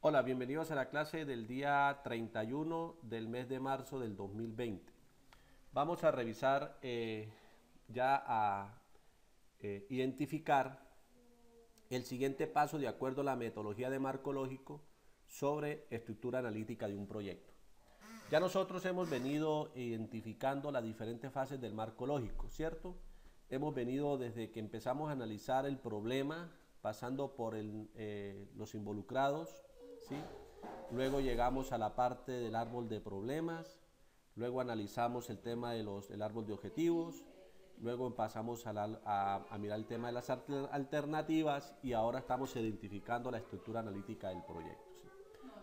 Hola, bienvenidos a la clase del día 31 del mes de marzo del 2020. Vamos a revisar identificar el siguiente paso de acuerdo a la metodología de marco lógico sobre estructura analítica de un proyecto. Ya nosotros hemos venido identificando las diferentes fases del marco lógico, ¿cierto? Hemos venido desde que empezamos a analizar el problema, pasando por los involucrados, ¿sí? Luego llegamos a la parte del árbol de problemas, luego analizamos el tema del árbol de objetivos, luego pasamos a mirar el tema de las alternativas y ahora estamos identificando la estructura analítica del proyecto, ¿sí?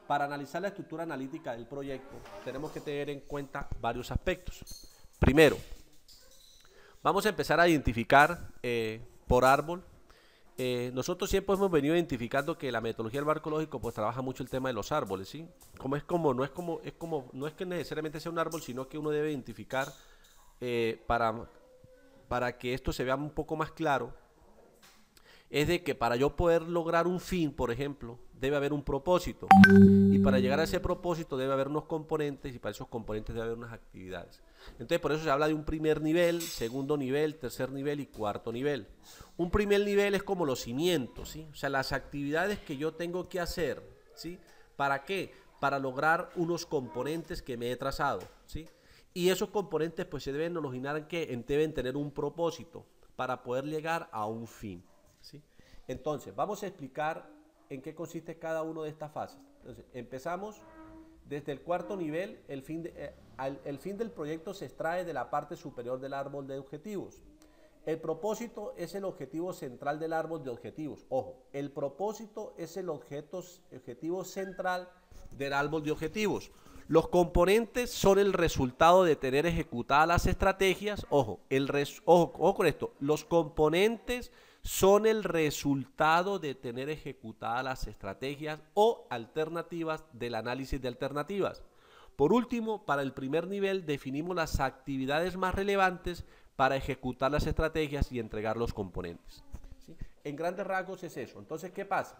Para analizar la estructura analítica del proyecto tenemos que tener en cuenta varios aspectos. Primero, vamos a empezar a identificar por árbol. Nosotros siempre hemos venido identificando que la metodología del marco lógico pues trabaja mucho el tema de los árboles, ¿sí? No es que necesariamente sea un árbol, sino que uno debe identificar para que esto se vea un poco más claro, es de que para yo poder lograr un fin, por ejemplo, debe haber un propósito. Y para llegar a ese propósito debe haber unos componentes y para esos componentes debe haber unas actividades. Entonces por eso se habla de un primer nivel, segundo nivel, tercer nivel y cuarto nivel. Un primer nivel es como los cimientos, ¿sí? O sea, las actividades que yo tengo que hacer, ¿sí? ¿Para qué? Para lograr unos componentes que me he trazado, ¿sí? Y esos componentes pues se deben originar deben tener un propósito para poder llegar a un fin, ¿sí? Entonces, vamos a explicar en qué consiste cada una de estas fases. Entonces, empezamos desde el cuarto nivel. El fin del proyecto se extrae de la parte superior del árbol de objetivos. El propósito es el objetivo central del árbol de objetivos. Ojo, el propósito es el objetivo central del árbol de objetivos. Los componentes son el resultado de tener ejecutadas las estrategias. Ojo con esto. Los componentes son el resultado de tener ejecutadas las estrategias o alternativas del análisis de alternativas. Por último, para el primer nivel definimos las actividades más relevantes para ejecutar las estrategias y entregar los componentes, ¿sí? En grandes rasgos es eso. Entonces, ¿qué pasa?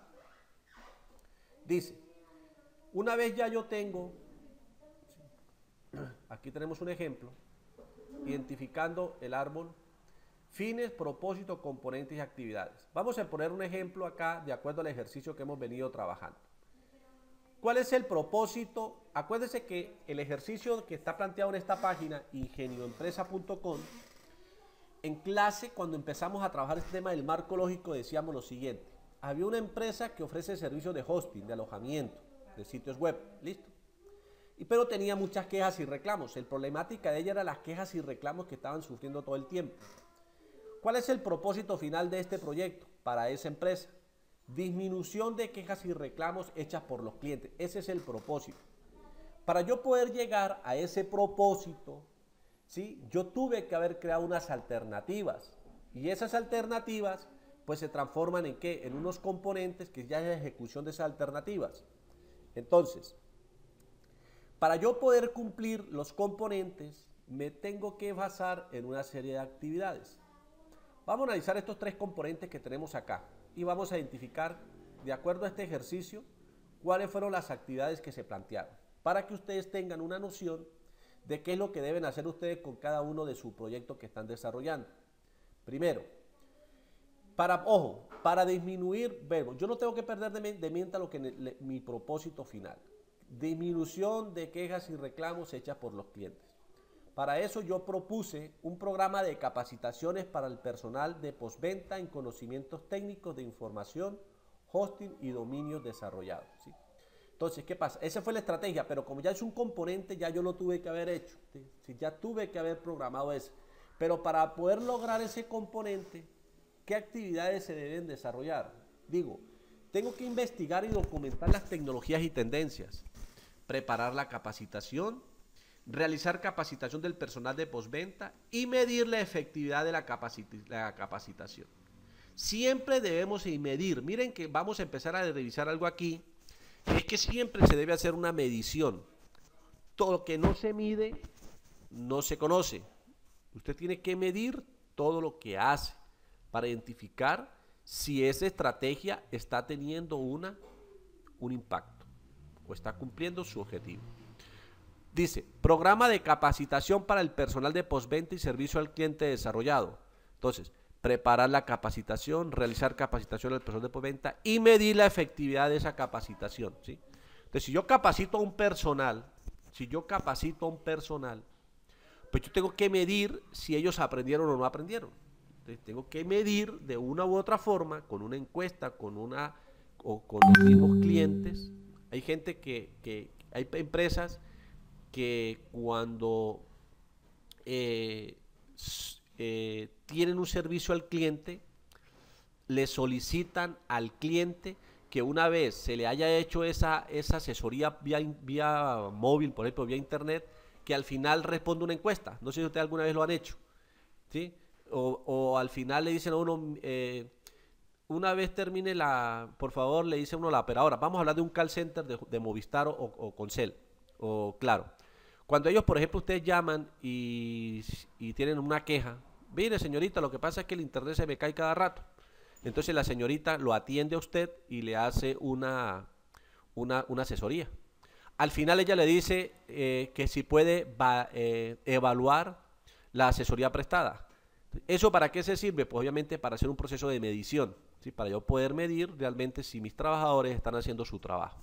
Dice, una vez ya yo tengo, aquí tenemos un ejemplo, identificando el árbol, fines, propósito, componentes y actividades. Vamos a poner un ejemplo acá de acuerdo al ejercicio que hemos venido trabajando. ¿Cuál es el propósito? Acuérdense que el ejercicio que está planteado en esta página, ingenioempresa.com, en clase, cuando empezamos a trabajar este tema del marco lógico, decíamos lo siguiente. Había una empresa que ofrece servicios de hosting, de alojamiento, de sitios web, ¿listo? Pero tenía muchas quejas y reclamos. La problemática de ella era las quejas y reclamos que estaban sufriendo todo el tiempo. ¿Cuál es el propósito final de este proyecto para esa empresa? Disminución de quejas y reclamos hechas por los clientes. Ese es el propósito. Para yo poder llegar a ese propósito, ¿sí? Yo tuve que haber creado unas alternativas. Y esas alternativas pues se transforman ¿en qué? En unos componentes que ya es la ejecución de esas alternativas. Entonces, para yo poder cumplir los componentes, me tengo que basar en una serie de actividades. Vamos a analizar estos tres componentes que tenemos acá y vamos a identificar, de acuerdo a este ejercicio, cuáles fueron las actividades que se plantearon, para que ustedes tengan una noción de qué es lo que deben hacer ustedes con cada uno de sus proyectos que están desarrollando. Primero, para disminuir, yo no tengo que perder de mente mi propósito final. Disminución de quejas y reclamos hechas por los clientes. Para eso yo propuse un programa de capacitaciones para el personal de postventa en conocimientos técnicos de información, hosting y dominios desarrollados, ¿sí? Entonces, ¿qué pasa? Esa fue la estrategia, pero como ya es un componente, ya yo lo tuve que haber hecho, ¿sí? Ya tuve que haber programado eso. Pero para poder lograr ese componente, ¿qué actividades se deben desarrollar? Digo, tengo que investigar y documentar las tecnologías y tendencias, preparar la capacitación, realizar capacitación del personal de postventa y medir la efectividad de la capacitación. Siempre debemos medir. Miren que vamos a empezar a revisar algo aquí. Es que siempre se debe hacer una medición. Todo lo que no se mide, no se conoce. Usted tiene que medir todo lo que hace para identificar si esa estrategia está teniendo un impacto. o está cumpliendo su objetivo. Dice, programa de capacitación para el personal de postventa y servicio al cliente desarrollado. Entonces, preparar la capacitación, realizar capacitación al personal de postventa y medir la efectividad de esa capacitación, ¿sí? Entonces, si yo capacito a un personal, pues yo tengo que medir si ellos aprendieron o no aprendieron. Entonces, tengo que medir de una u otra forma, con una encuesta, o con los mismos clientes. Hay gente hay empresas que cuando tienen un servicio al cliente, le solicitan al cliente que una vez se le haya hecho esa asesoría vía móvil, por ejemplo, vía internet, que al final responda una encuesta. No sé si ustedes alguna vez lo han hecho, ¿sí? O al final le dicen a uno, una vez termine por favor, le dice uno a la operadora, vamos a hablar de un call center de Movistar o Concel, o Claro. Cuando ellos, por ejemplo, ustedes llaman y tienen una queja, mire señorita, lo que pasa es que el internet se me cae cada rato. Entonces la señorita lo atiende a usted y le hace una asesoría. Al final ella le dice que si puede evaluar la asesoría prestada. ¿Eso para qué se sirve? Pues obviamente para hacer un proceso de medición, ¿sí? Para yo poder medir realmente si mis trabajadores están haciendo su trabajo,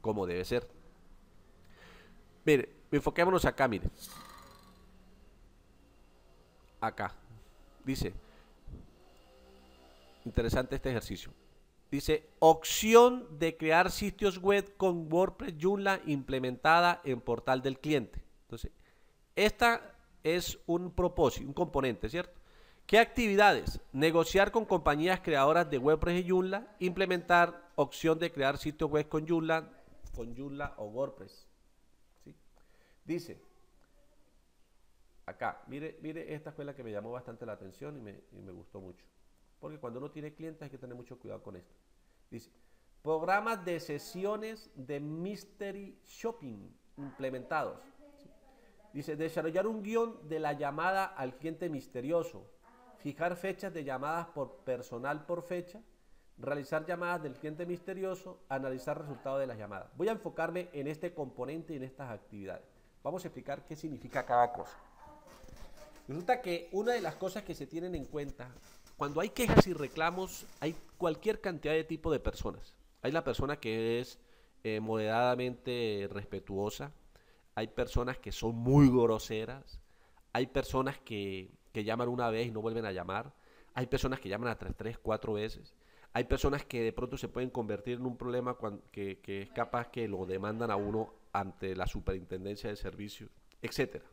como debe ser. Mire, enfoquémonos acá, mire. Acá. Dice, interesante este ejercicio. Dice, opción de crear sitios web con WordPress Joomla implementada en portal del cliente. Entonces, esta es un propósito, un componente, ¿cierto? ¿Qué actividades? Negociar con compañías creadoras de WordPress y Joomla, implementar opción de crear sitios web con Joomla o WordPress. ¿Sí? Dice, acá, mire, esta fue la que me llamó bastante la atención y me gustó mucho. Porque cuando uno tiene clientes hay que tener mucho cuidado con esto. Dice, programas de sesiones de Mystery Shopping implementados. ¿Sí? Dice, desarrollar un guión de la llamada al cliente misterioso, fijar fechas de llamadas por personal por fecha, realizar llamadas del cliente misterioso, analizar resultados de las llamadas. Voy a enfocarme en este componente y en estas actividades. Vamos a explicar qué significa cada cosa. Resulta que una de las cosas que se tienen en cuenta, cuando hay quejas y reclamos, hay cualquier cantidad de tipo de personas. Hay la persona que es moderadamente respetuosa, hay personas que son muy groseras, hay personas que llaman una vez y no vuelven a llamar, hay personas que llaman a 3, 4 veces, hay personas que de pronto se pueden convertir en un problema que es capaz que lo demandan a uno ante la superintendencia de servicios, etcétera.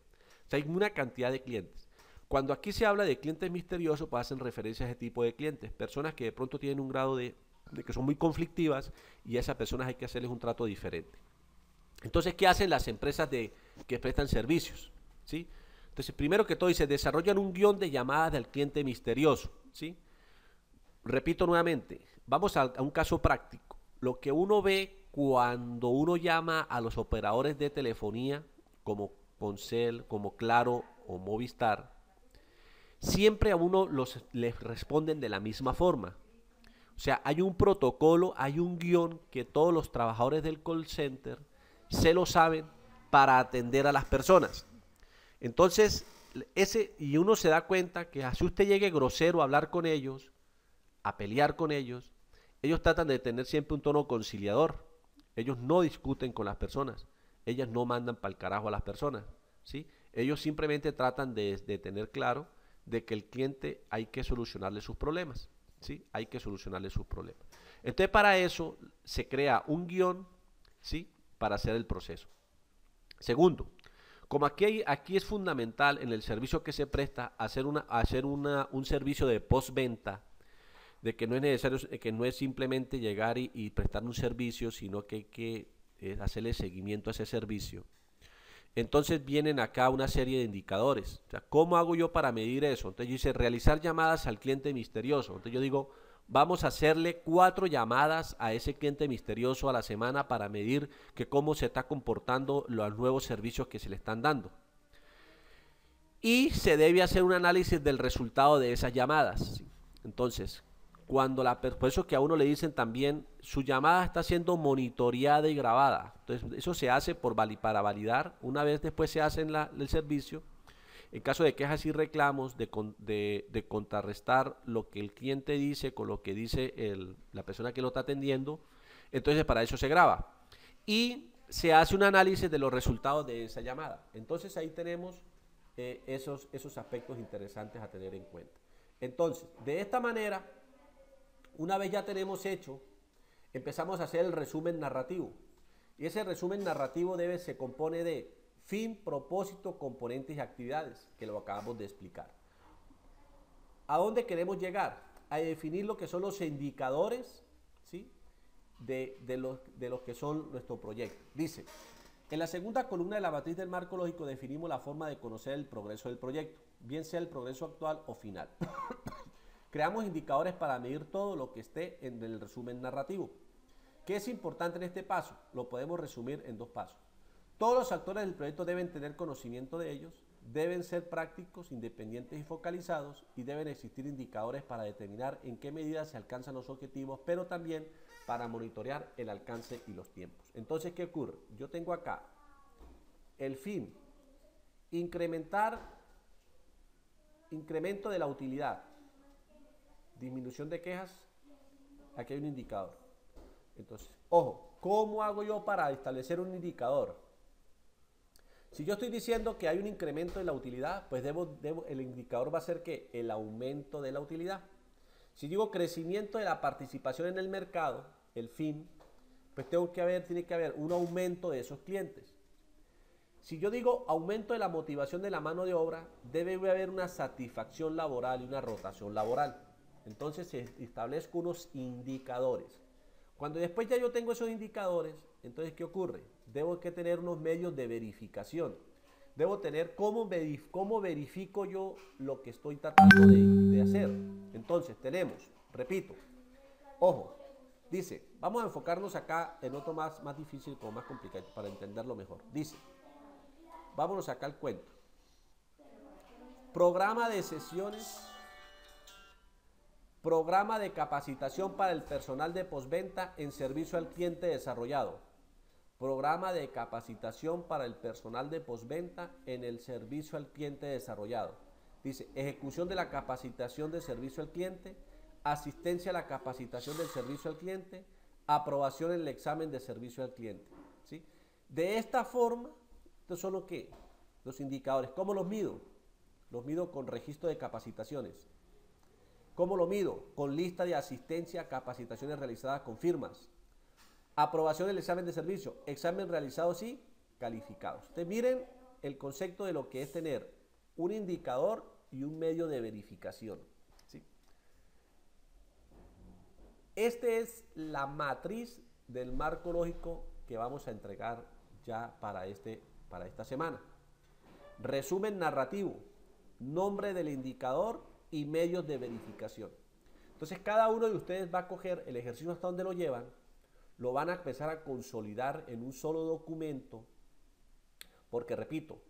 O sea, hay una cantidad de clientes. Cuando aquí se habla de clientes misteriosos, pues hacen referencia a ese tipo de clientes, personas que de pronto tienen un grado de que son muy conflictivas y a esas personas hay que hacerles un trato diferente. Entonces, ¿qué hacen las empresas que prestan servicios? ¿Sí? Entonces, primero que todo dice, desarrollan un guión de llamadas del cliente misterioso. ¿Sí? Repito nuevamente, vamos a un caso práctico. Lo que uno ve cuando uno llama a los operadores de telefonía, como Concel, como Claro o Movistar, siempre a uno les responden de la misma forma. O sea, hay un protocolo, hay un guión que todos los trabajadores del call center se lo saben para atender a las personas. Entonces, y uno se da cuenta que así usted llegue grosero a hablar con ellos, a pelear con ellos tratan de tener siempre un tono conciliador. Ellos no discuten con las personas, ellas no mandan para el carajo a las personas, ¿sí? Ellos simplemente tratan de tener claro de que el cliente hay que solucionarle sus problemas, ¿sí? Hay que solucionarle sus problemas. Entonces, para eso se crea un guión, ¿sí? Para hacer el proceso. Segundo, como aquí es fundamental en el servicio que se presta hacer un servicio de postventa, de que no es necesario, que no es simplemente llegar y prestar un servicio, sino que hay que hacerle seguimiento a ese servicio. Entonces vienen acá una serie de indicadores. O sea, ¿cómo hago yo para medir eso? Entonces yo hice realizar llamadas al cliente misterioso. Entonces yo digo, vamos a hacerle 4 llamadas a ese cliente misterioso a la semana para medir que cómo se está comportando los nuevos servicios que se le están dando. Y se debe hacer un análisis del resultado de esas llamadas. Entonces, por eso que a uno le dicen también, su llamada está siendo monitoreada y grabada. Entonces, eso se hace para validar. Una vez después se hace en el servicio, en caso de quejas y reclamos, de contrarrestar lo que el cliente dice con lo que dice la persona que lo está atendiendo. Entonces, para eso se graba. Y se hace un análisis de los resultados de esa llamada. Entonces, ahí tenemos esos aspectos interesantes a tener en cuenta. Entonces, de esta manera, una vez ya tenemos hecho, empezamos a hacer el resumen narrativo. Y ese resumen narrativo se compone de fin, propósito, componentes y actividades, que lo acabamos de explicar. ¿A dónde queremos llegar? A definir lo que son los indicadores, ¿sí?, de los que son nuestro proyecto. Dice, en la segunda columna de la matriz del marco lógico definimos la forma de conocer el progreso del proyecto, bien sea el progreso actual o final. Creamos indicadores para medir todo lo que esté en el resumen narrativo. ¿Qué es importante en este paso? Lo podemos resumir en 2 pasos. Todos los actores del proyecto deben tener conocimiento de ellos, deben ser prácticos, independientes y focalizados, y deben existir indicadores para determinar en qué medida se alcanzan los objetivos, pero también para monitorear el alcance y los tiempos. Entonces, ¿qué ocurre? Yo tengo acá el fin, incremento de la utilidad, disminución de quejas, aquí hay un indicador. Entonces, ojo, ¿cómo hago yo para establecer un indicador? Si yo estoy diciendo que hay un incremento de la utilidad, pues el indicador va a ser que el aumento de la utilidad. Si digo crecimiento de la participación en el mercado, el fin, pues tiene que haber un aumento de esos clientes. Si yo digo aumento de la motivación de la mano de obra, debe haber una satisfacción laboral y una rotación laboral. Entonces establezco unos indicadores. Cuando después ya yo tengo esos indicadores, entonces ¿qué ocurre? Debo que tener unos medios de verificación. Debo tener cómo verifico yo lo que estoy tratando de hacer. Entonces tenemos, repito, ojo, dice, vamos a enfocarnos acá en otro más difícil, como más complicado, para entenderlo mejor. Dice, vámonos acá al cuento. Programa de sesiones. Programa de capacitación para el personal de postventa en servicio al cliente desarrollado. Programa de capacitación para el personal de postventa en el servicio al cliente desarrollado. Dice, ejecución de la capacitación de servicio al cliente, asistencia a la capacitación del servicio al cliente, aprobación en el examen de servicio al cliente. ¿Sí? De esta forma, estos son los indicadores. ¿Cómo los mido? Los mido con registro de capacitaciones. ¿Cómo lo mido? Con lista de asistencia a capacitaciones realizadas con firmas. Aprobación del examen de servicio. Examen realizado sí, calificados. Ustedes miren el concepto de lo que es tener un indicador y un medio de verificación. ¿Sí? Esta es la matriz del marco lógico que vamos a entregar ya para esta semana. Resumen narrativo, nombre del indicador y medios de verificación. Entonces cada uno de ustedes va a coger el ejercicio hasta donde lo llevan, lo van a empezar a consolidar en un solo documento, porque repito,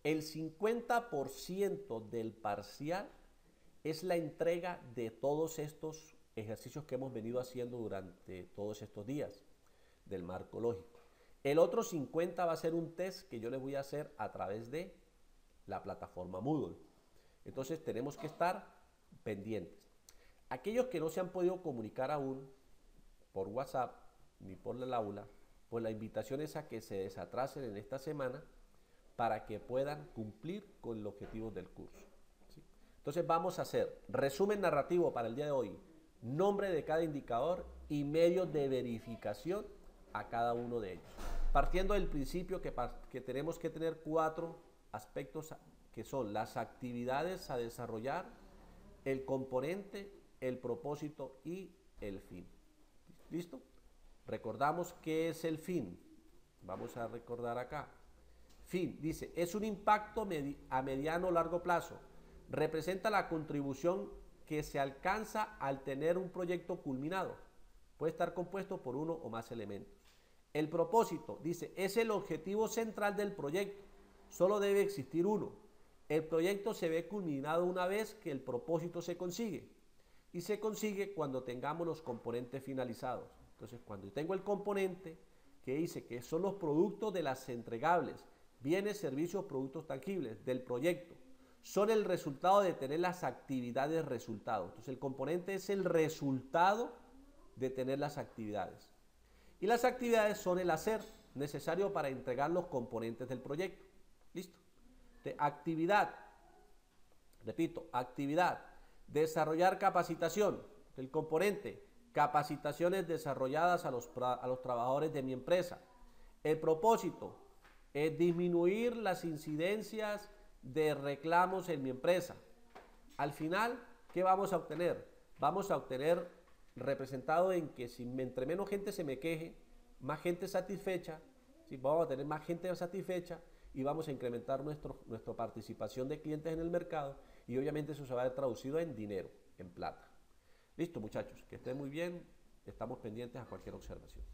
el 50% del parcial es la entrega de todos estos ejercicios que hemos venido haciendo durante todos estos días del marco lógico. El otro 50% va a ser un test que yo les voy a hacer a través de la plataforma Moodle. Entonces tenemos que estar pendientes. Aquellos que no se han podido comunicar aún por WhatsApp ni por el aula, pues la invitación es a que se desatrasen en esta semana para que puedan cumplir con el objetivo del curso. ¿Sí? Entonces vamos a hacer resumen narrativo para el día de hoy, nombre de cada indicador y medios de verificación a cada uno de ellos. Partiendo del principio que tenemos que tener 4 aspectos que son las actividades a desarrollar, el componente, el propósito y el fin. ¿Listo? Recordamos qué es el fin. Vamos a recordar acá. Fin, dice, es un impacto a mediano o largo plazo. Representa la contribución que se alcanza al tener un proyecto culminado. Puede estar compuesto por uno o más elementos. El propósito, dice, es el objetivo central del proyecto. Solo debe existir uno. El proyecto se ve culminado una vez que el propósito se consigue. y se consigue cuando tengamos los componentes finalizados. Entonces, cuando yo tengo el componente que dice que son los productos de las entregables, bienes, servicios, productos tangibles del proyecto, son el resultado de tener las actividades resultados. Entonces, el componente es el resultado de tener las actividades. Y las actividades son el hacer necesario para entregar los componentes del proyecto. ¿Listo? De actividad, repito, actividad, desarrollar capacitación, el componente, capacitaciones desarrolladas a los trabajadores de mi empresa. El propósito es disminuir las incidencias de reclamos en mi empresa. Al final, ¿qué vamos a obtener? Vamos a obtener representado en que si entre menos gente se me queje, más gente satisfecha, ¿sí? Vamos a tener más gente satisfecha y vamos a incrementar nuestra participación de clientes en el mercado y obviamente eso se va a ver traducido en dinero, en plata. Listo, muchachos, que estén muy bien, estamos pendientes a cualquier observación.